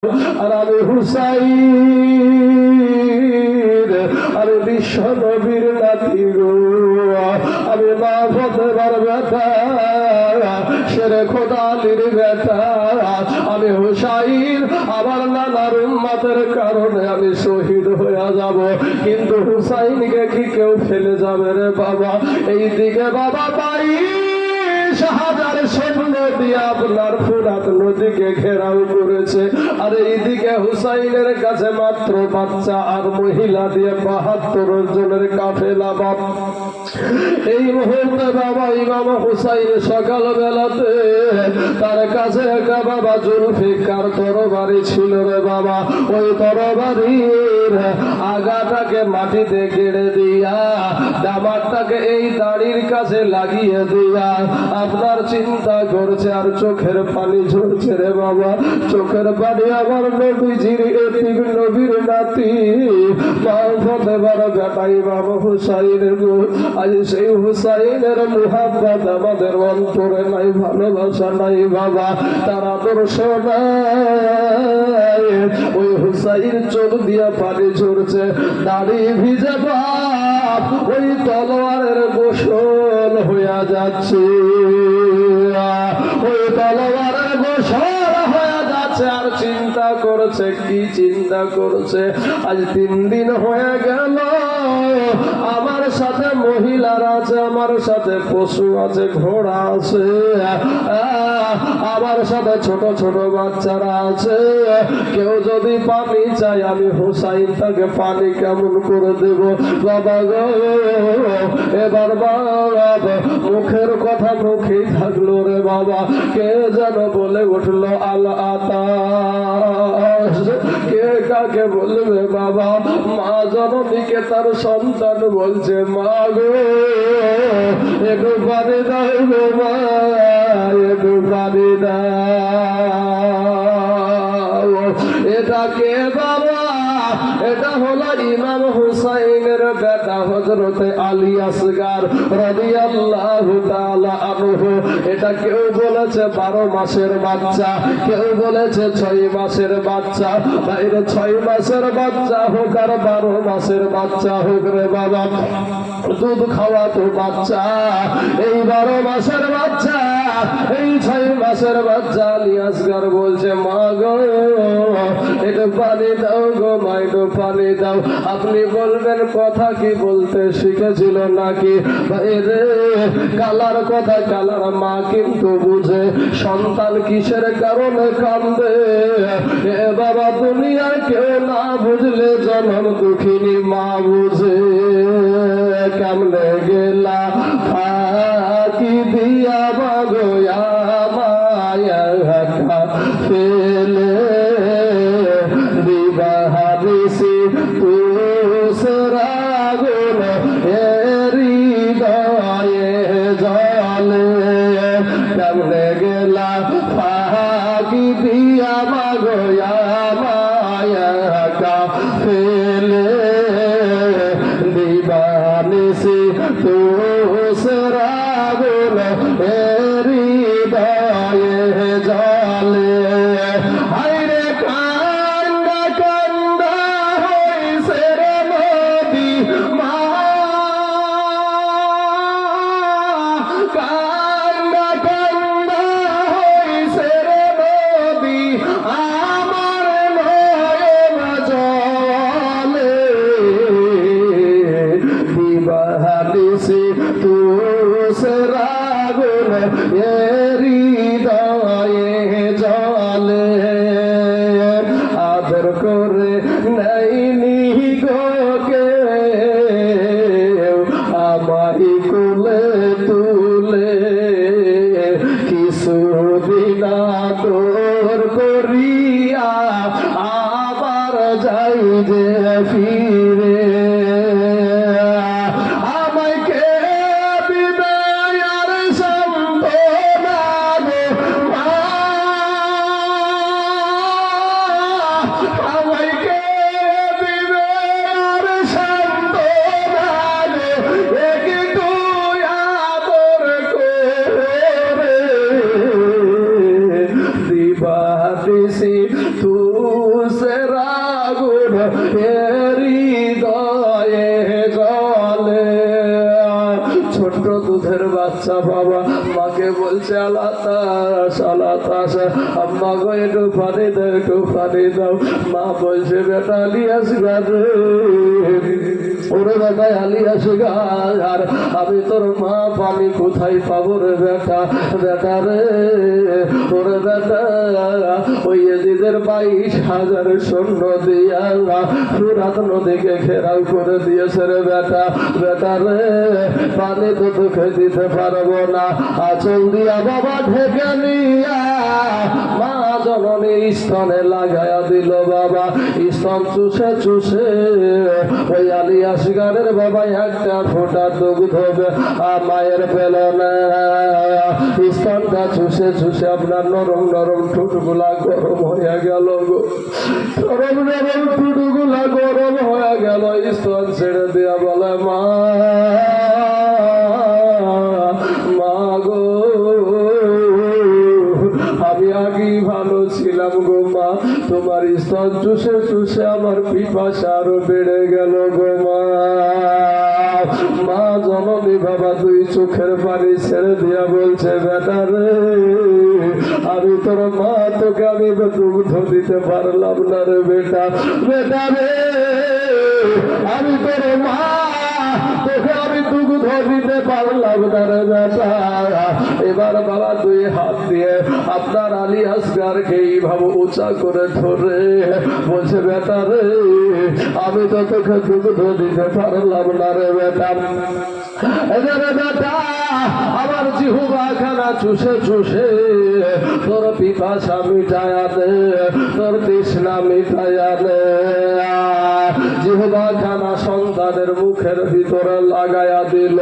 আর আমি হুসাইন, আমি বিশ্ব নবীর নাতি গো, আমি মা ফতেমার বেটা, শেরে খোদা আলীর বেটা, আমি হুসাইন। আমার নানার উম্মতের কারণে আমি শহীদ হয়ে যাব, কিন্তু হুসাইনকে কি কেউ ফেলে যাবে রে বাবা? এইদিকে বাবা পাই হাজার সৈন্য দিয়ে আপনার ফুরাত নদীকে ঘেরাও করেছে, আর এইদিকে হুসাইনের কাছে মাত্র বাচ্চা আর মহিলা দিয়ে ৭২ জনের কাফেলা। বাপ এই মুহূর্তে বাবা ইমাম হুসাইন সকাল বেলাতে তার কাছে একটা বাবা জুলফিকার তরবারি ছিল রে বাবা। ওই তরবারির আগাটাকে মাটিতে গেড়ে দিয়া দামারটাকে এই দাড়ির কাছে লাগিয়ে দিয়া আপনার চিন্তা করছে আর চোখের পানি ঝরছে রে বাবা। চোখের পানি আমার নবীজির এতিম নবীর নাতি মা ফতেমার বেটা ইমাম হুসাইনের গো। আজ সেই হুসাইনের মুহাব্বত আমাদের অন্তরে নাই, ভালোবাসা নাই বাবা, তার আদর্শ নাই। ওই হুসাইন চোখ দিয়া পানি ঝরছে, দাড়ি ভিজে বাপ, ওই তলোয়ারের গোসল হইয়া যাচ্ছে, ওই তলোয়ারের গোসল হয়ে যাচ্ছে। আর চিন্তা করছে, কি চিন্তা করছে, আজ 3 দিন হয়ে গেল আমার সাথে মহিলারা আছে, আমার সাথে পশু আছে, ঘোড়া আছে, আমার সাথে ছোট ছোট বাচ্চারা আছে। কেউ যদি পানি চাই আমি হুসাইন তাকে পানি কেমন করে দেব বাবা গো? এবার বাবা মুখের কথা মুখেই থাকলো রে বাবা। কে যেন বলে উঠলো আল আতাশ, কে কাকে বলবে বাবা? মা জননীকে তার সন্তান বলছে, মা গো একটু পানি দাও গো মা, একটু পানি দাও। এটা কে বাবা? এটা হলো ইমাম হুসাইনের বেটা হযরতে আলী আসগার রাদিয়াল্লাহু তাআলা আনহু। এটা কেউ বলেছে 12 মাসের বাচ্চা, কেউ বলেছে 6 মাসের বাচ্চা। বাইরে 6 মাসের বাচ্চা হোক আর 12 মাসের বাচ্চা হোক রে বাবা, দুধ খাওয়া তো বাচ্চা। এই 12 মাসের বাচ্চা, এই 6 মাসের বাচ্চা আলী আসগার বলছে, মা গো একটু পানি দাও গো মা, একটু পানি দাও। আপনি বলবেন কথা কি বলতে শিখেছিল নাকি? রে কালার কথা কালার মা কিন্তু বুঝে, সন্তান কিসের কারণে কান্দে এ বাবা দুনিয়া কেউ না বুঝলে জনম দুঃখিনী মা বুঝে। কেমনে গেলা ফাঁকি দিয়া বাগয়া মায়া ফেলে দিবাহারিসি তুসরা গুণ হৃদয়ে জলে। কেমনে গেলা ফাঁকি দিয়া বাগয়া মায়া ফেলে দিবানিসি তুসরা গুণ হৃদয়ে জলে। হায়রে কান্দা কান্দা হইছে রে নদী মা, কান্দা কান্দা হইছে রে নদী আমার নয়ন জলে। দিবানিসি তুসরা গুণ হৃদয়ে জলে। আদর করে নাইনি গোকে আমায় কুলে তুলে, কিছুদিন আদর করিয়া আবার যাই যে ফিরে। আমায় কে দিবে আর সান্ত্বনা গো মা, আমায় কে দিবে আর সান্ত্বনা গো? একটু আদর করে দিবানিসি তুই কুসের আগুন হৃদয়ে জ্বলে। ছোট্ট দুধের বাচ্চা বাবা মাকে বলছে আলাতাস আলাতাস, আম্মা গো একটু পানি দাও একটু পানি দাও। মা বলছে বেটা আলিয়াস গারে, ওরে বেটা আলিয়াস গার, আমি তোর মা পানি কোথায় পাবো রে বেটা, বেটা রে ওরে বেটা ওই এদিদের 22,000 সৈন্য দিয়া ফুরাত নদীকে ঘেরাও করে দিয়েছে রে বেটা, বেটা রে পানি তো তোকে দিতে পারবো না, আঁচল দিয়া বাবা ঢেকে নিয়া মা জননী স্তনে লাগায়া দিল বাবা। স্তন চুষে চুষে ওই আলিয়াস গারের বাবা একটা ফোঁটা দুগ্ধ মায়ের পেল না। স্তনটা চুষে চুষে আপনার নরম নরম ঠোঁটগুলা গরম হয়ে গেল গো, নরম নরম ঠোঁটগুলা গরম হয়ে গেল। স্তন ছেড়ে দিয়া বলে মা গো আমি আগেই ভালো ছিলাম গো মা, তোমার স্তন চুষে চুষে আমার পিপাসা আরো বেড়ে গেল গো মা। মা জননী বাবা দুই চোখের পানি ছেড়ে দিয়া বলছে বেটা রে আমি তোর মা, তোকে আমি দুগ্ধ দিতে পারলাম না রে বেটা, বেটা রে আমি তোর মা, তোকে আমি দুগ্ধ দিতে পারলাম না রে বেটা। এবার বাবা দুই হাত দিয়ে আপনার আলিয়াস গারকে এইভাবে উঁচা করে ধরে বলছে বেটা রে আমি তো তোকে দুগ্ধ দিতে পারলাম না রে বেটা, বেটা আমার জিহুবা খানা চুষে চুষে তোর পিপাসা মিটায়া দে, তোর তৃষ্ণা মিটায়া দে। জিহুবা খানা সন্তানের মুখের ভিতরে লাগায়া দিল।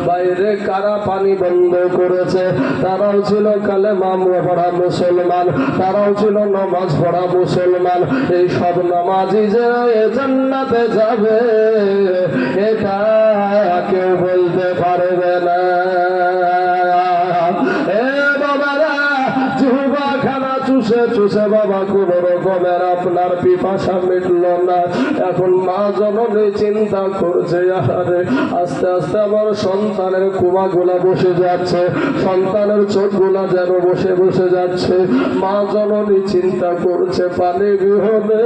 বাইরে কারা পানি বন্ধ করেছে, তারাও ছিল কালেমা পড়া মুসলমান, তারাও ছিল নামাজ পড়া মুসলমান। এই সব নামাজি যে জান্নাতে যাবে এটা কেউ বলতে পারবে না। চুষে চুষে বাবা কোন রকমের আপনার পিপাসা মিটল না। এখন মা জননী চিন্তা করছে আরে আস্তে আস্তে আমার সন্তানের কুমাগুলা বসে যাচ্ছে, সন্তানের চোখগুলা যেন বসে বসে যাচ্ছে। মা জননী চিন্তা করছে পানি বিহনে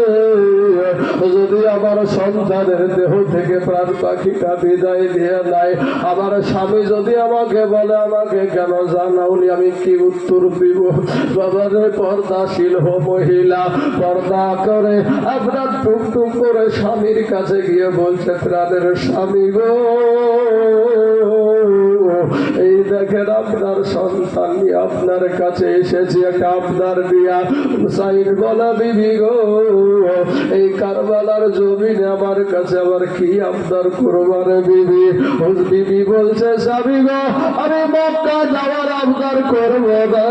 যদি আমার সন্তানের দেহ থেকে প্রাণ পাখিটা বিদায় দিয়ে নেয়, আমার স্বামী যদি আমাকে বলে আমাকে কেন জানাওনি, আমি কি উত্তর দিব? বাবার পর্দাশীল মহিলা পর্দা করে আপনার টুকটুক করে স্বামীর কাছে গিয়ে বলছে প্রাণের স্বামী গো এই দেখেন আপনার সন্তান নিয়ে আপনার কাছে এসেছি একটা আবদার দিয়া। হুসাইন বলা বিবি গো এই কারবালার জমিনে আমার কাছে আবার কি আবদার করবার বিবি? বিবি বলছে স্বামী গো আমি মক্কা যাওয়ার আবদার করবো না,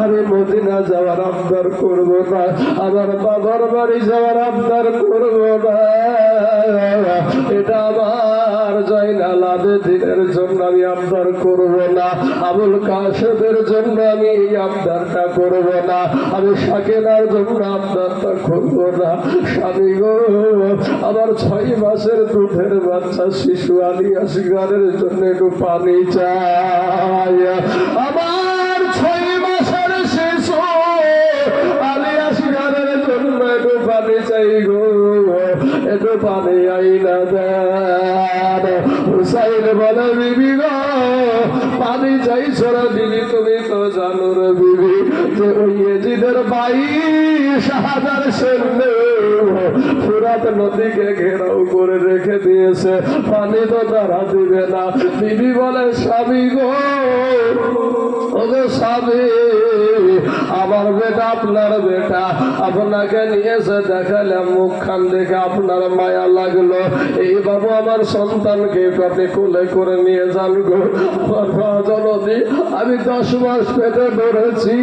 আমি মদিনা যাওয়ার আবদার করবো না, আমার বাবার বাড়ি যাওয়ার আবদার করবো না, এটা আমার জয়নাল আবেদিনের জন্য আমি আবদার করবো না, আবুল কাশেমের জন্য আমি এই আবদারটা করবো না, আমি সাকিনার জন্য আবদারটা করবো না। স্বামী গো আমার 6 মাসের দুধের বাচ্চা শিশু আলিয়াস গারের জন্য একটু পানি চাই, আমার 6 মাসের শিশু আলিয়াস গারের জন্য একটু পানি চাই গো, একটু পানি আইনা দেন। হুসাইন বলে বিবি গো পানি চাইছো রে বিবি, তুমি তো জানো রে বিবি যে ওই এজিদের 22,000 সৈন্য ফুরাত নদীকে ঘেরাও করে রেখে দিয়েছে, পানি তো তারা দিবে না। বিবি বলে স্বামী গো ওগো স্বামী আমার বেটা আপনার বেটা আপনাকে নিয়েছে দেখালাম, মুখখান দেখে আপনার মায়া লাগলো, এই বাবু আমার সন্তানকে আপনি কোলে করে নিয়ে যান গো। জননী আমি 10 মাস পেটে ধরেছি,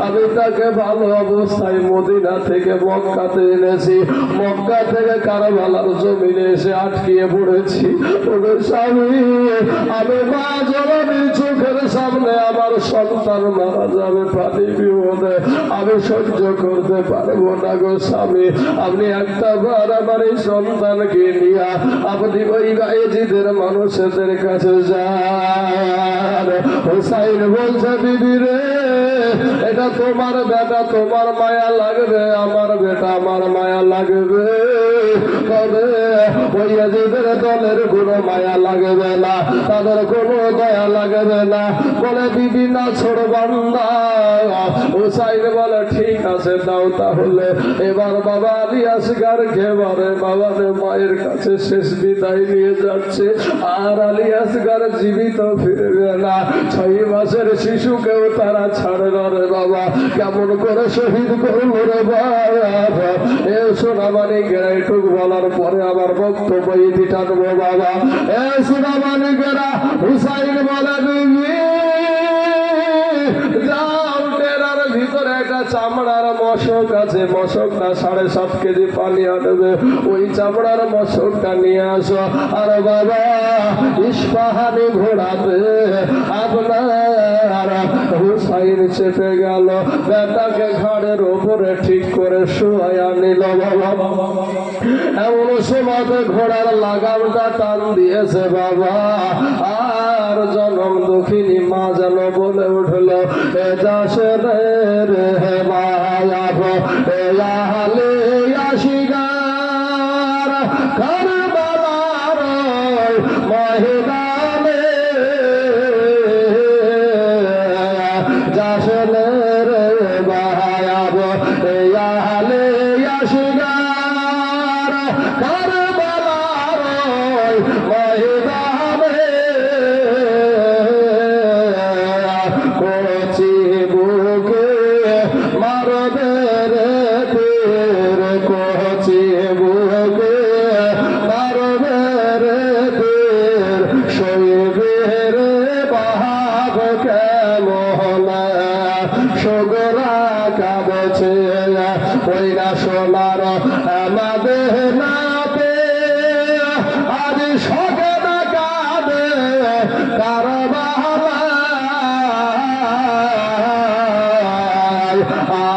আমি তাকে ভালো অবস্থায় মদিনা থেকে মক্কাতে এনেছি, মক্কা থেকে কারবালার জমিনে এসে আটকিয়ে পড়েছি। ওগো স্বামী আমি মা জননীর চোখের সামনে আমার সন্তান মারা যাবে পানি বিপদে, আমি সহ্য করতে পারবো না গো স্বামী। আপনি একটা বার আমার এই সন্তানকে নিয়ে আপনি ওই গায়েজিদের মানুষদের কাছে যান। হুসাইন বলছে বিবি রে, এটা তোমার বেটা, তোমার মায়া লাগবে, আমার বেটা আমার মায়া লাগবে, তবে ওই ইয়াজিদের দলের কোনো মায়া লাগবে না, তাদের কোনো দয়া লাগবে না। বলে বিবি না ছোড় বান্দা। হুসাইন বলে ঠিক আছে দাও তাহলে। এবার বাবা আলী আসগার খেবারে বাবারে মায়ের কাছে শেষ বিদায় নিয়ে যাচ্ছে, আর আলী আসগার জীবিত ফিরবে না। 6 মাসের শিশুকেও তারা ছাড়ে না রে বাবা। কেমন করে শহীদ করবো রে বাবা। এ সোনামানি গেরাইটুক বলার পরে আমার বক্তব্য ইতি টানবো বাবা। এ সোনামানি গেরা হুসাইন বলে বিবি যাও, ডেরার ভিতরে একটা চামড়ার মশক আছে, মশকটা 7.5 কেজি পানি আনবে, ওই চামড়ার মশকটা নিয়ে আসো। আর বাবা ইস্পাহানি ঘোড়াতে আপনার হুসাইন চেপে গেল, বেটাকে ঘাড়ের ওপরে ঠিক করে শুয়াইয়া নিল বাবা। এমন সময় ঘোড়ার লাগামটা টান দিয়েছে বাবা, আর জনম দুঃখিনী মা যেন বলে উঠল, এ দাসে রে মায়া এ আহলে আশিগার কারবালার ময়দানে যাসনে রে মায়া এ আহলে আশিগার কারবালার ময়দানে কচি বুকে মারবে রে তীর, কচি বুকে মারবে রে তীর, শৈবে রে বাহাব কেমন সগরা কাবছে ওই না সোনার আমাদের নাতে, আজ সগে না কাঁদে কারবালা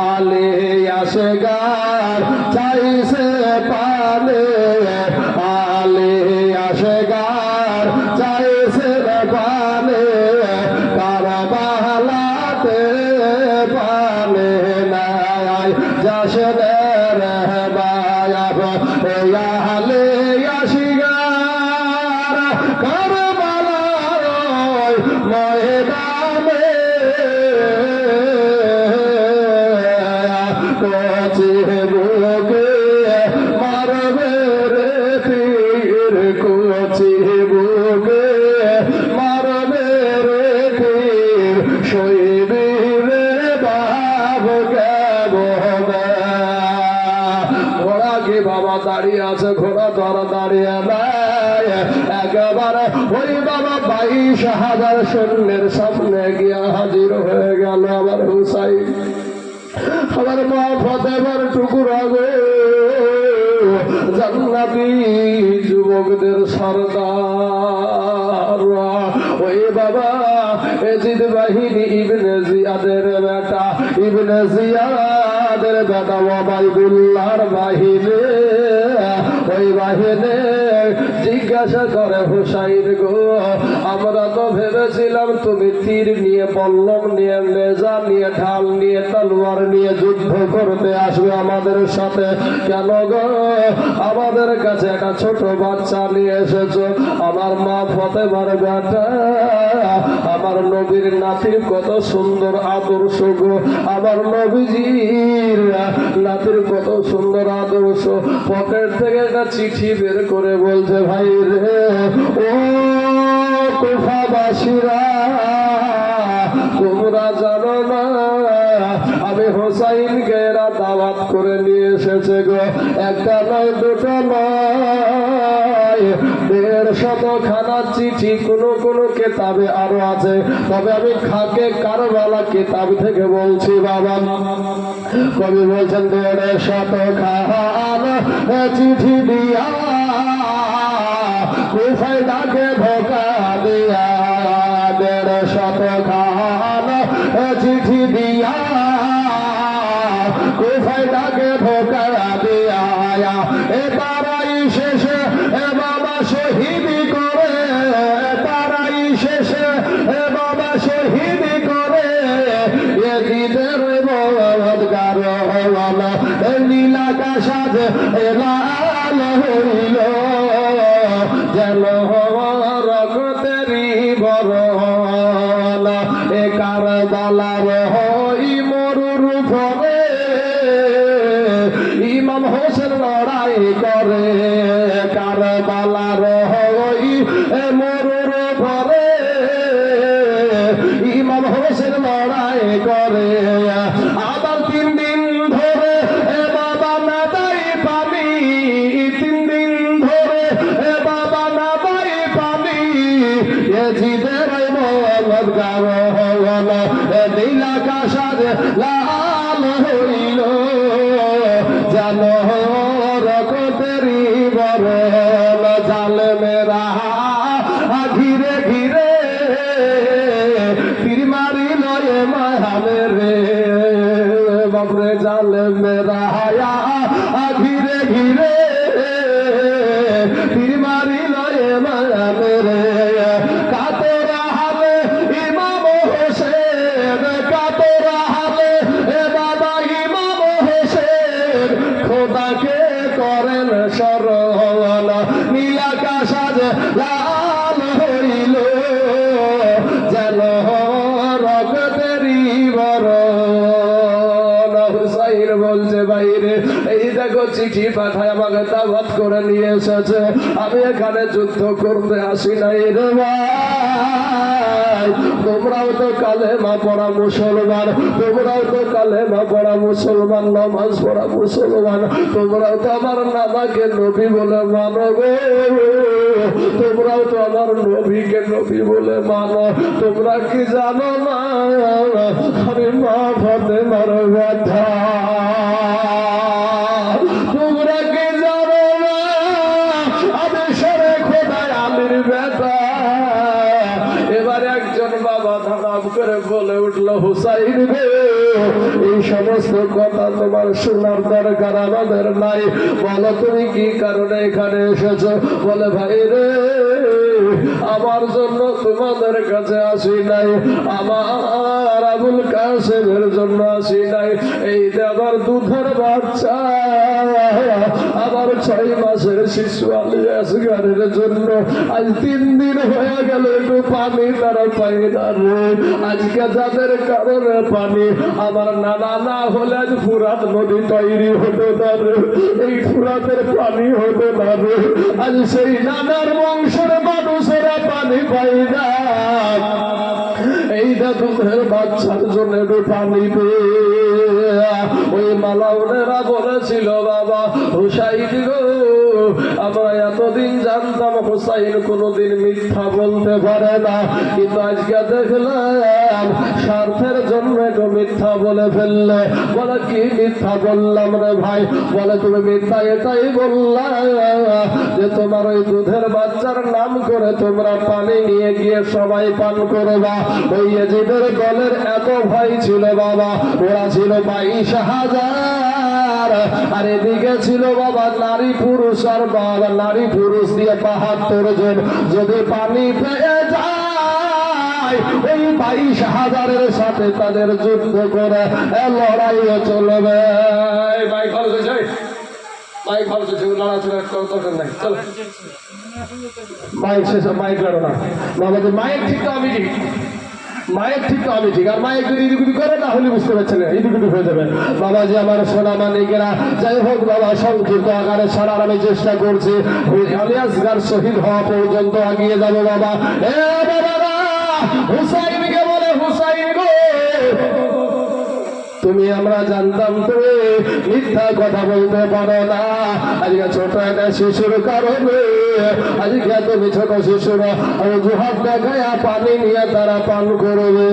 আলে আসগার চাইছে পালে, আলে আসগার চাইছে পালে, কারবালাতে পালে নাই যাসনে রে বায়া আলে আসগার কারবালার ময়দানে কচি বুকে মারবে রে তীর, কচি বুকে মারবে রে তীর, শৈবী রে বাব কেমন। ঘোড়া কি বাবা দাঁড়িয়ে আছে, ঘোড়া ধরা দাঁড়িয়ে নাই, একেবারে ওই বাবা 22,000 সৈন্যের সামনে গিয়া হাজির হয়ে গেল আমার হুসাইন। আমার মা ফতেমার টুকুরা গো, জান্নাতি যুবকদের সরদার, ওই বাবা এজিদ বাহিনী ইবনে জিয়াদের বেটা, ইবনে জিয়াদের বেটা ওবাইদুল্লাহর বাহিনী, ওই বাহিনী জিজ্ঞাসা করে হুসাইন গো, আমরা তো ভেবেছিলাম তুমি তীর নিয়ে, পল্লম নিয়ে, নেজা নিয়ে, ঢাল নিয়ে, তলোয়ার নিয়ে যুদ্ধ করতে আসবে আমাদের সাথে, কেন গো আমাদের কাছে একটা ছোট বাচ্চা নিয়ে এসেছো? আমার মা ফতেমার বেটা, আমার নবীর নাতির কত সুন্দর আদর্শ গো, আমার নবীজির নাতির কত সুন্দর আদর্শ। পকেট থেকে একটা চিঠি বের করে বলছে, ভাই রে ও কুফাবাসীরা, তোমরা জানো না আমি হোসাইনকে এরা দাওয়াত করে নিয়ে এসেছে গো, একটা নয় দুটো নয়, 150 খানা চিঠি, কোন কেতাবে আরো আছে, তবে আমি খাকে কারবালা কেতাব থেকে বলছি বাবা। কবি বলছেন 150 খানা চিঠি দিয়া কুফায় ডাকে ধোকা দিয়া, 150 খানা চিঠি দিয়া কোথায় তাকে ধোকা দিয়া এ তারাই শেষে এ বাবা শহীদ করে তারাই শেষে এ বাবা শহীদ করে এজিদের বদগার হল নীলাকাশাদ লাল হইল যেন রক্তেরই বরণ এ কারবালার হই মরুর ফলে ইমাম হোসেন লড়াই করে কারবালার হই মরুর ফলে ইমাম হোসেন লড়াই করে আবার 3 দিন ধরে এ বাবা না দাই পানি 3 দিন ধরে এ বাবা না দাই পানি এজিদের বদগার হল নীলাকাশাদ লাল হইল যেন রক্তেরই বরণ জালেমেরা ঘিরে ঘিরে তীর মারিল এ মায়ালে রে বাবরে জালেমেরা ঘিরে ঘিরে তীর মারিল এ মায়ালে রে কাতরা হালে ইমাম হোসেন কাতরা হালে এ বাবা ইমাম হোসেন খোদাকে করেন স্মরণ নীলাকাশাদ লাল হইল যেন রক্তেরই বরণ হুসাইন বলছে বাইরে এই দেখো চিঠি পাঠায় আমাকে দাওয়াত করে নিয়ে এসেছে আমি এখানে যুদ্ধ করতে আসি নাই রে ভাই তোমরাও তো কালেমা পড়া মুসলমান তোমরাও তো কালেমা পড়া মুসলমান নামাজ পড়া মুসলমান তোমরাও তো আমার নানাকে নবী বলে মানো গো তোমরাও তো আমার নবীকে নবী বলে মানো তোমরা কি জানো না আরে মা ফাতেমার ব্যথা তোমরা কি জানো না আদেশরে খোদায় আলীর ব্যথা এবারে একজন বাবা ধারাম করে বলে উঠলো হুসাইন রে এই সমস্ত কথা তোমার শোনার দরকার আমাদের নাই বলো তুমি কি কারণে এখানে এসেছো বলে ভাই রে আমার জন্য তোমাদের কাছে আসি নাই আমার আবুল কাসেমের জন্য আসি নাই এই যে আমার দুধের বাচ্চা আমার 6 মাসের শিশু আলী আসগারের জন্য আজ 3 দিন হয়ে গেল একটু পানি তারা পাই না রে আজকে যাদের কারণে পানি আমার নানা না হলে আজ ফুরাত নদী তৈরি হতো না রে এই ফুরাতের পানি হতো না রে আজ সেই নানার বংশের মানুষেরা পানি পাই না এই দুধের বাচ্চার জন্য একটু পানি ওই মালাউনেরা বলেছিল বাবা হুসাইন গো আমরা এতদিন জানতাম হুসাইন কোনোদিন মিথ্যা বলতে পারে না কিন্তু আজকে দেখলাম স্বার্থের জন্য একটু মিথ্যা বলে ফেললে বলে কি মিথ্যা বললাম রে ভাই বলে তুমি মিথ্যা এটাই বললা যে তোমার ওই দুধের বাচ্চার নাম করে তোমরা পানি নিয়ে গিয়ে সবাই পান করবা ওই এজিদের দলের এত ভাই ছিল বাবা ওরা ছিল 22,000 আর এদিকে ছিল বাবা নারী পুরুষ আর বাবা নারী পুরুষ দিয়ে 72 জন যদি পানি পেয়ে যায় এই 22,000-এর সাথে তাদের যুদ্ধ করে লড়াইও চলবে ভাই খরচ হয়েছে ভাই খরচ হয়েছে লড়াচড়া দরকার নাই চলো মাইক শেষ মাইক লড়ো না বাবা মাইক ঠিক তো আমি ঠিক মায়ের ঠিক তো আমি ঠিক আর মায়ের যদি ইদিগুদি করে না হলে বুঝতে পারছেন ইদিগুদি হয়ে যাবে বাবাজি আমার সোনা মানিকেরা যাই হোক বাবা সংক্ষিপ্ত আকারে সারার আমি চেষ্টা করছি আলিয়াসগার শহীদ হওয়া পর্যন্ত আগিয়ে যাবো বাবা এ বাবা হুসাইনকে বলে হুসাইন গো তুমি আমরা জানতাম তুমি মিথ্যা কথা বলতে পারো না আজকে ছোট একটা শিশুর কারণে আজকে তুমি ছোট শিশুরা অজুহাত দেখায় পানি নিয়ে তারা পান করবে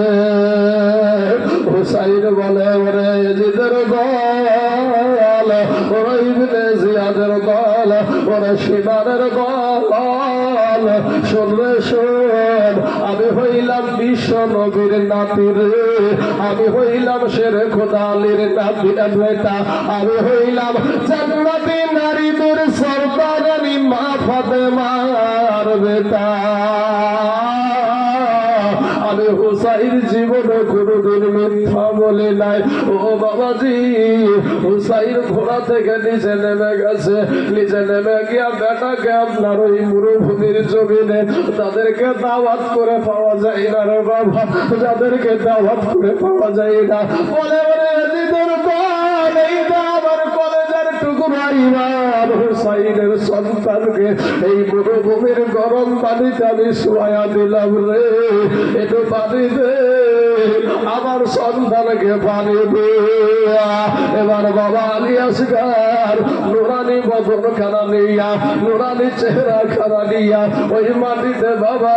হুসাইন বলে ওরে এজিদের দল ওরা ইবনে জিয়াদের দল ওরা সীমানের দল শুনবে শোন আমি হইলাম বিশ্ব নবীর নাতি রে আমি হইলাম শেরে খোদা আলীর নাতি বেটা আমি হইলাম জান্নাতি নারীদের সরদারানি মা ফাতেমার বেটা আমি হুসাইন জীবনে কোনোদিন মিথ্যা বলি নাই ও বাবাজি হুসাইন ঘোড়া থেকে নিচে নেমে গেছে নিচে নেমে গিয়া বেটাকে আপনার ওই মরুভূমির জমিনে তাদেরকে দাওয়াত করে পাওয়া যায় না রে বাবা যাদেরকে দাওয়াত করে পাওয়া যায় না বলে বলে এদিদের দল এই আমার কলেজের টুকরা ইমাম হুসাইনের সন্তানকে এই মরুভূমির গরম পানিতে আমি শোয়া দিলাম রে একটু পানি দে আমার সন্তানকে পানি দে এবার বাবা আলী আসগার নুরানি বদন খানা নিয়া নুরানি চেহারা খানা নিয়া ওই মাটিতে বাবা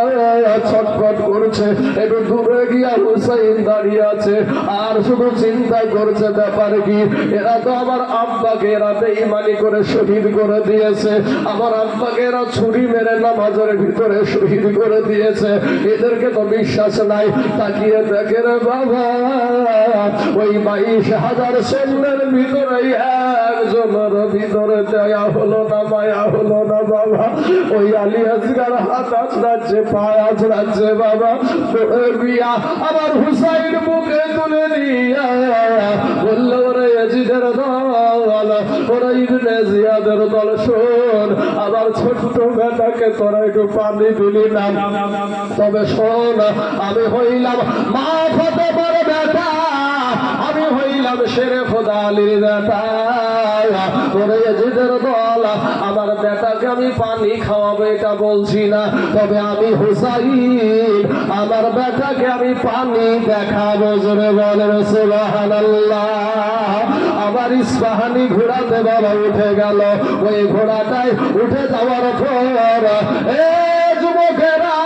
ছটফট করছে একটু দূরে গিয়া হুসাইন দাঁড়িয়ে আছে আর শুধু চিন্তা করছে ব্যাপার কি এরা তো আমার আব্বাকে এরা বেঈমানি করে শহীদ করে দিয়েছে আমার আব্বাকে এরা ছুরি মেরে নামাজের ভিতরে শহীদ করে দিয়েছে এদেরকে তো বিশ্বাস নাই তাকিয়ে দেখে রে বাবা ওই 22,000 সৈন্যের ভিতরে একজনের ভিতরে দয়া হলো না মায়া হলো না বাবা ওই আলী আসগার হাত আছড়াচ্ছে পায়ে আছড়াচ্ছে বাবা বিয়া আবার হুসাইন মুখে তুলে নিয়া বললো ওরে ইয়াজিদের দল ওরা ইবনে জিয়াদের দল শোন আবার ছোট্ট বেটাকে তোরা একটু পানি দিলি না তবে শোন আমি হইলাম মা ফাতেমার বেটা আমি হইলাম শেরে খোদা আলীর বেটা ওরে ইয়াজিদের দল আমার বেটাকে আমি পানি খাওয়াবো এটা বলছি না তবে আমি হুসাইন আমার বেটাকে আমি পানি দেখাবো জোরে বলেন সুবহানাল্লাহ আবার ইস্পাহানি ঘোড়াতে বাবা উঠে গেল ওই ঘোড়াটাই উঠে যাওয়ার পর এ যুবকেরা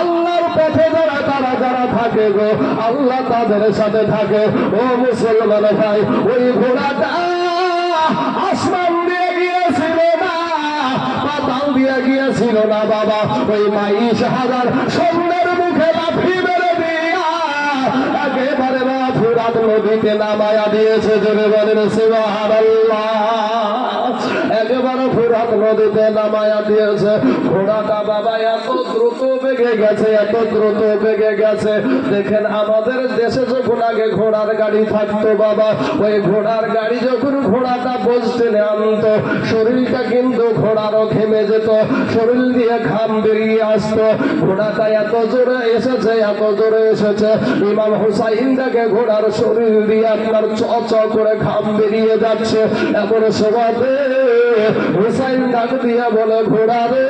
আল্লাহর পথে যারা তারা যারা থাকে গো আল্লাহ তাদের সাথে থাকে ও মুসলমান ভাই ওই ঘোড়াটা আসমান দিয়ে গিয়েছিল না পাতাল দিয়ে গিয়েছিল না বাবা ওই 22,000 সৈন্যের মুখে লাফি মেরে দিয়া একেবারে ফুরাত নদীতে নামায়া দিয়েছে জোরে বলেন সুবহানাল্লাহ একেবারে ফুরাত নদীতে নামায়া দিয়েছে ঘোড়াটা বাবা এত দ্রুত বেগে গেছে এত দ্রুত বেগে গেছে দেখেন আমাদের দেশে যখন আগে ঘোড়ার গাড়ি থাকতো বাবা ওই ঘোড়ার গাড়ি যখন ঘোড়াটা বসতে আনতো শরীরটা কিন্তু ঘোড়ারও ঘেমে যেত শরীর দিয়ে ঘাম বেরিয়ে আসতো ঘোড়াটা এত জোরে এসেছে এত জোরে এসেছে ইমাম হুসাইনটাকে ঘোড়ার শরীর দিয়ে আপনার চ করে ঘাম বেরিয়ে যাচ্ছে এমন সময়তে হুসাইন ডাক দিয়ে বলে ঘোড়া রে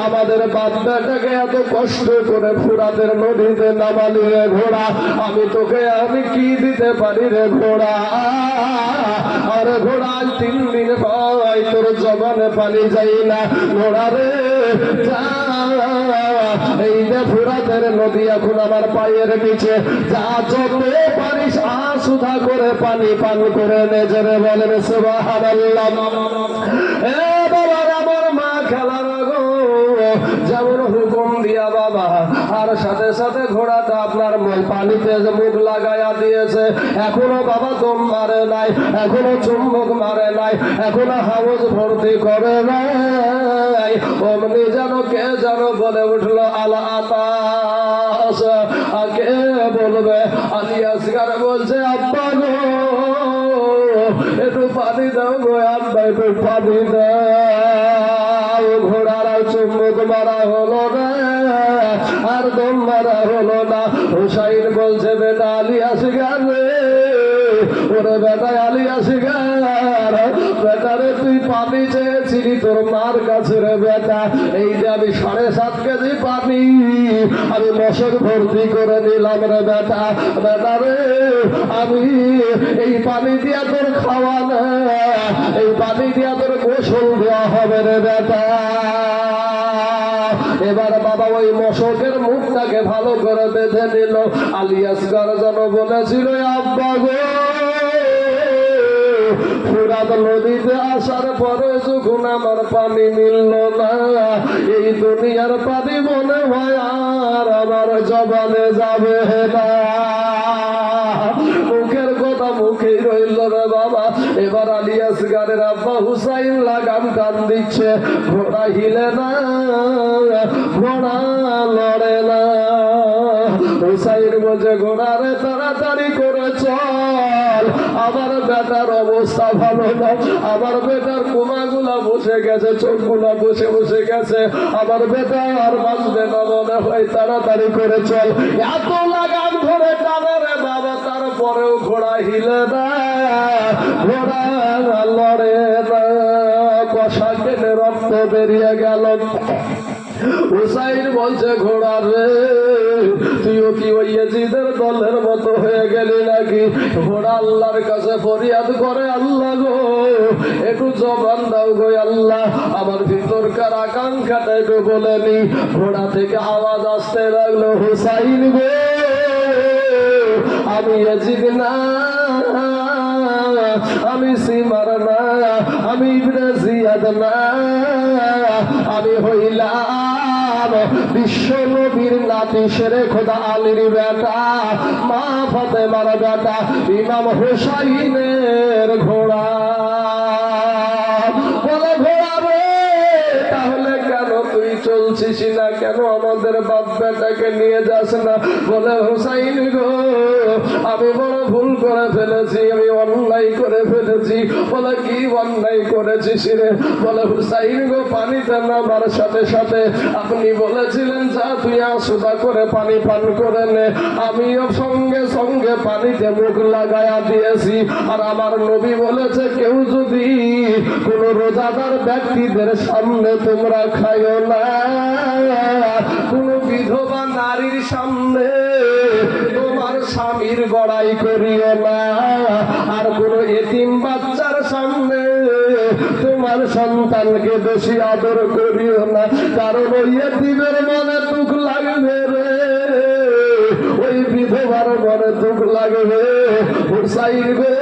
আমাদের বাচ্চাটাকে এত কষ্ট করে ফুরাতের নদীতে নামালি রে ঘোড়া আমি তোকে আমি কি দিতে পারি রে ঘোড়া আরে ঘোড়া 3 দিন ভাই তোর জবানে পানি যাই না ঘোড়া রে এই যে ফুরাতের নদী এখন আমার পায়ের নিচে যা যত পারিস সুধা করে পানি পান করে নেজরে বলেন সুবহানাল্লাহ এ বাবা আমার মা খেলার যেমন হুকুম দিয়া বাবা আর সাথে সাথে ঘোড়াটা আপনার পানিতে মুখ লাগাইয়া দিয়েছে এখনো বাবা দম মারে নাই এখনো চুম্বক মারে নাই এখনো হাউস ভর্তি করে নাই অমনি যেন কে যেন বলে উঠলো আলা আতাস কে বলবে আলী আসগার বলছে আব্বা গো একটু পানি দাও গো আব্বা একটু পানি দাও ঘোড়ার চুম্বক মারা হলো না আর দম মারা হলো না হুসাইন বলছে বেটা আলী আসগার রে ওরে বেটা আলী আসগার বেটা রে তুই পানি চেয়েছিলি তোর মার কাছে রে বেটা এই যে আমি 7.5 কেজি পানি আমি মশক ভর্তি করে নিলাম রে বেটা বেটা রে আমি এই পানি দিয়া তোর খাওয়া না এই পানি দিয়া তোর গোসল দেওয়া হবে রে বেটা এবার বাবা ওই মশকের মুখটাকে ভালো করে বেঁধে নিল আলী আসগার যেন বলেছিল আব্বা গো জিয়াদ নদীতে আসার পরে যখন আমার পানি মিলল না, এই দুনিয়ার পানি মনে হয় আর আমার জবানে যাবে না। মুখের কথা মুখেই রইল রে বাবা। এবার আলী আসগারের আব্বা হুসাইন লাগাম টান দিচ্ছে, ঘোড়া হিলে না, ঘোড়া লড়ে না। হুসাইন বলছে, ঘোড়ারে তাড়াতাড়ি করে চল, আমার বেটার অবস্থা ভালো না, আমার বেটার কোমাগুলা বসে গেছে, চোখগুলা বসে বসে গেছে, আমার বেটা আর বাঁচবে না মনে হয়, তাড়াতাড়ি করে চল। এত লাগাম ধরে টানে রে বাবা, তারপরেও ঘোড়া হিলে না, ঘোড়া লড়ে না, কষা কেটে রক্ত বেরিয়ে গেল। হুসাইন বলছে, ঘোড়া রে তুইও কি ওই ইয়াজিদের দলের মতো হয়ে গেলি নাকি? ঘোড়া আল্লাহর কাছে ফরিয়াদ করে, আল্লাহ গো একটু জবান দাও গো আল্লাহ, আমার ভিতরকার আকাঙ্ক্ষাটা একটু বলে নি। ঘোড়া থেকে আওয়াজ আসতে লাগলো, হুসাইন গো আমি ইয়াজিদ না, আমি সিমার না, আমি ইবনে জিয়াদ না, আমি হইলাম বিশ্ব নবীর নাতি শেরে খোদা আলীর বেটা, মা ফাতেমার বেটা, ইমাম হুসাইনের ঘোড়া। বলে, ঘোড়া রে তাহলে কেন তুই চলছিস না, কেন আমাদের বাপ বেটাকে নিয়ে যাস না? বলে, হুসাইন গো আমি বড় ভুল করে ফেলেছি, আমি অন্যায় করে ফেলেছি। বলে, কি অন্যায় করেছিস রে? বলে, হুসাইন গো পানিতে নামার সাথে সাথে আপনি বলেছিলেন যা তুই আসুদা করে পানি পান করে নে, আমিও সঙ্গে সঙ্গে পানিতে মুখ লাগায়া দিয়েছি। আর আমার নবী বলেছে, কেউ যদি কোন রোজাদার ব্যক্তিদের সামনে তোমরা খাইও না, কোন বিধবা নারীর সামনে তোমার স্বামীর বড়াই করিও না, আর কোন এতিম বাচ্চার সামনে তোমার সন্তানকে বেশি আদর করিও না, কারণ ওই এতিমের মনে দুঃখ লাগবে রে, ওই বিধবার মনে দুঃখ লাগবে। হুসাইন গো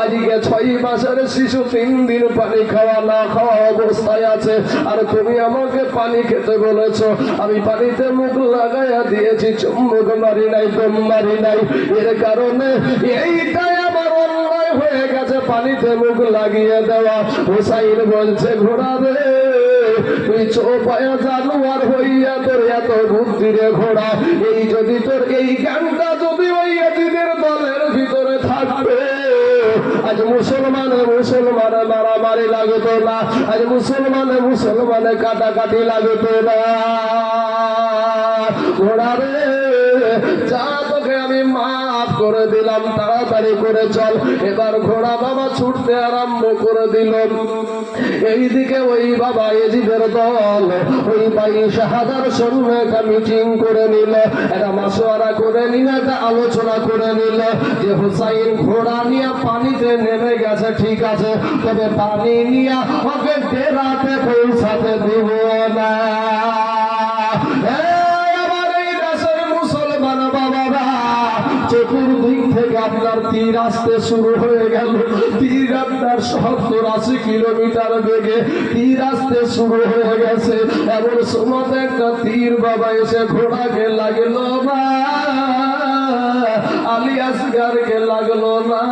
আজকে 6 মাসের শিশু 3 দিন পানি খাওয়া না খাওয়া অবস্থায় আছে, আর তুমি আমাকে পানি খেতে বলেছো, আমি পানিতে মুখ লাগাইয়া দিয়েছি, চুম্বক মারি নাই, দম মারি নাই, এর কারণে এইটাই আমার অন্যায় হয়ে গেছে, পানিতে মুখ লাগিয়ে দেওয়া। হুসাইন বলছে, ঘোড়া রে তুই চৌপায়া জানোয়ার হইয়া তোর এত বুদ্ধি রে ঘোড়া, এই যদি তোর এই জ্ঞানটা যদি ওই ইয়াজিদের দলের ভিতরে থাকবে, আজ মুসলমানে মারামারি লাগতো না, আজ মুসলমানে কাটাকাটি লাগতো না। ঘোড়া রে যা তোকে আমি মাফ করে দিলাম, তাড়াতাড়ি করে চল। এবার ঘোড়া বাবা ছুটতে আরম্ভ করে দিল। এইদিকে ওই বাবা ইয়াজিদের দল ওই 22,000 সৈন্য একটা মিটিং করে নিল, একটা মাসোয়ারা করে নিল, একটা আলোচনা করে নিল যে হুসাইন ঘোড়া নিয়ে পানিতে নেমে গেছে, ঠিক আছে, তবে পানি নিয়ে ওকে ডেরাতে পৌঁছাতে দিব না। চতুর্দিক থেকে আপনার তীর আসতে শুরু হয়ে গেল, তীর আপনার 70-80 কিলোমিটার বেগে তীর আসতে শুরু হয়ে গেছে। এমন সময় একটা তীর বাবা এসে ঘোড়াকে লাগলো না, আলী আসগারকে লাগলো না,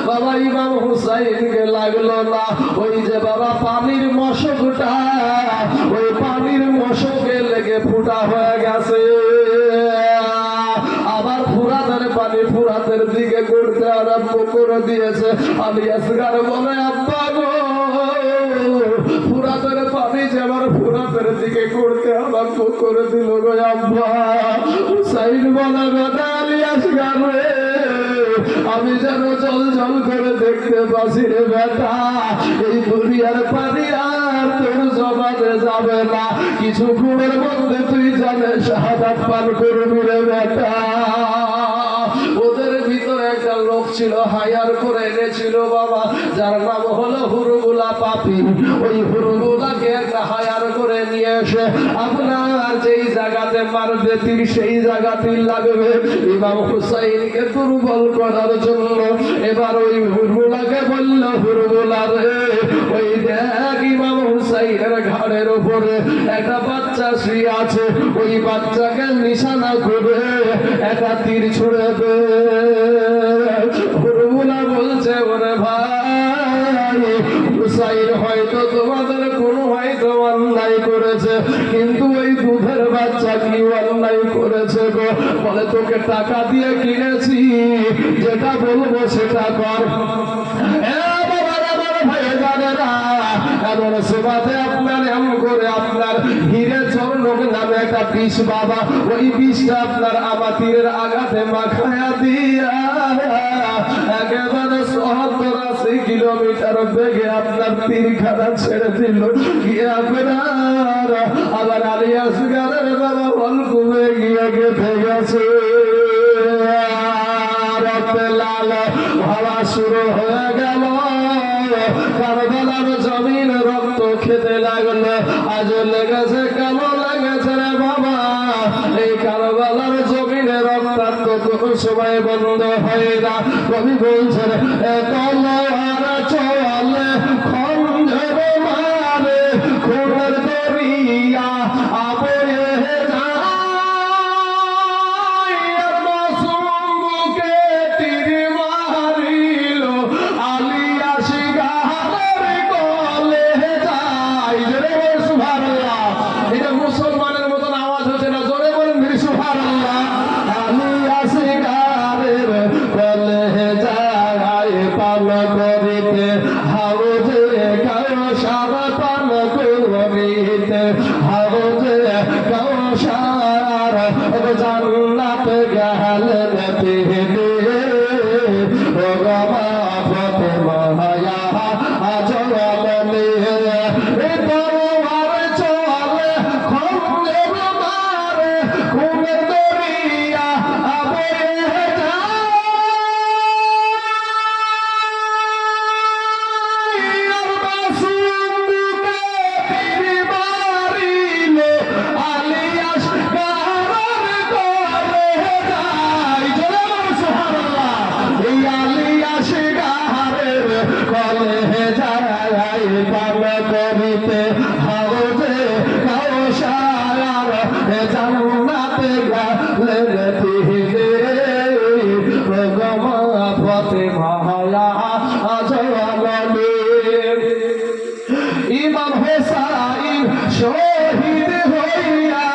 বাবা ইমাম হুসাইনকে লাগলো না। ওই যে বাবা পানির মশকটা, ওই পানির মশকে লেগে ফুটা হয়ে গেছে। আবার ফুরাতের পানি ফুরাতের দিকে করতে আরম্ভ করে দিয়েছে। আলী আসগার বলে, আব্বা গো ফুরাতের পানি যে আমার ফুরাতের দিকে করতে আরম্ভ করে দিল গো আব্বা। হুসাইন বলে, বেটা আলী আসগার রে আমি যেন জল জল করে দেখতে পাচ্ছি রে বেটা, এই দুনিয়ার পানি আর তোর জবানে যাবে না, কিছুক্ষণের মধ্যে তুই জানে শাহাদাত পান করবি রে বেটা। ওদের ভিতরে একটা লোক ছিল হায়ার করে এনেছিল বাবা, যার নাম হলো হুরুগুলা পাপি। ওই হুরুগুলাকে একটা হায়ার করে নিয়ে এসে আপনার যেই জায়গাতে মারবে তীর সেই জায়গাতেই লাগবে ইমাম হুসাইনকে দুর্বল করার জন্য। এবার ওই হুরগুলাকে বলল, হুরগুলা রে, ওই দেখ ইমাম হুসাইনের ঘাড়ের উপরে একটা বাচ্চা শুয়ে আছে, ওই বাচ্চাকে নিশানা করে একটা তীর ছুড়ে দে। হুরগুলা বলছে, ওরে ভাই, হুসাইন হয়তো তোমাদের কোনো হয়তো অন্যায় করেছে, কিন্তু ওই দুধের বাচ্চা কি অন্যায় করেছে গো? বলে তোকে টাকা দিয়ে কিনেছি, যেটা বলবো সেটা কর। এমন সেবাতে আপনার এমন করে আপনার হিরে চর্ণক নামে একটা বিষ বাবা, ওই বিষটা আপনার আমাতিরের আঘাতে মাখায়া দিয়া একেবারে ৭০-৮০ কিলোমিটার বেগে আপনার তীরখানা ছেড়ে দিল। গিয়ে আপনার আবার আলিয়াসগারের বাবা বলকুমে গিয়ে গেঁথে গেছে। লাল ভাবা শুরু হয়ে গেল, কারবালার জমিন রক্ত খেতে লাগলো। আজ লেগেছে, কেন লেগেছে রে বাবা? এই কারবালার জমিনে রক্তাক্ত কোনো সময় বন্ধ হয় না। কবি বলছেন, তলোয়ার চলে খঞ্জর মারে, খুনের দরিয়া আবয়ে জান্নাত গেলেন পেতে ও বাবা ফাতেমা মায়া আজলে এ তলোয়ার চলে খঞ্জর মারে, খুনের দরিয়া আবয়ে করিতে হাউজে কাউসার জান্নাতে গেলেন ফিরে গমা ফাতেমা আজলে। ইমাম হুসাইন শহীদ হইয়া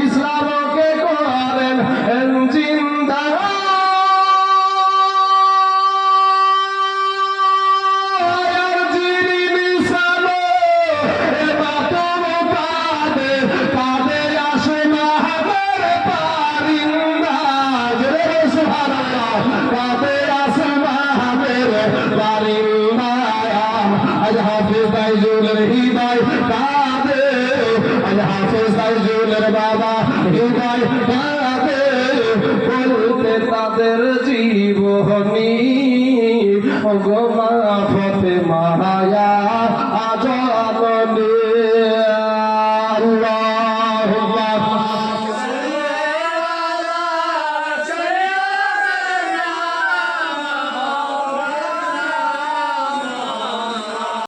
ইসলামকে করেন জিন্দা। বাবা হৃদয় কাঁদে বলতে তাদের জীবনী, গো মা ফাতেমা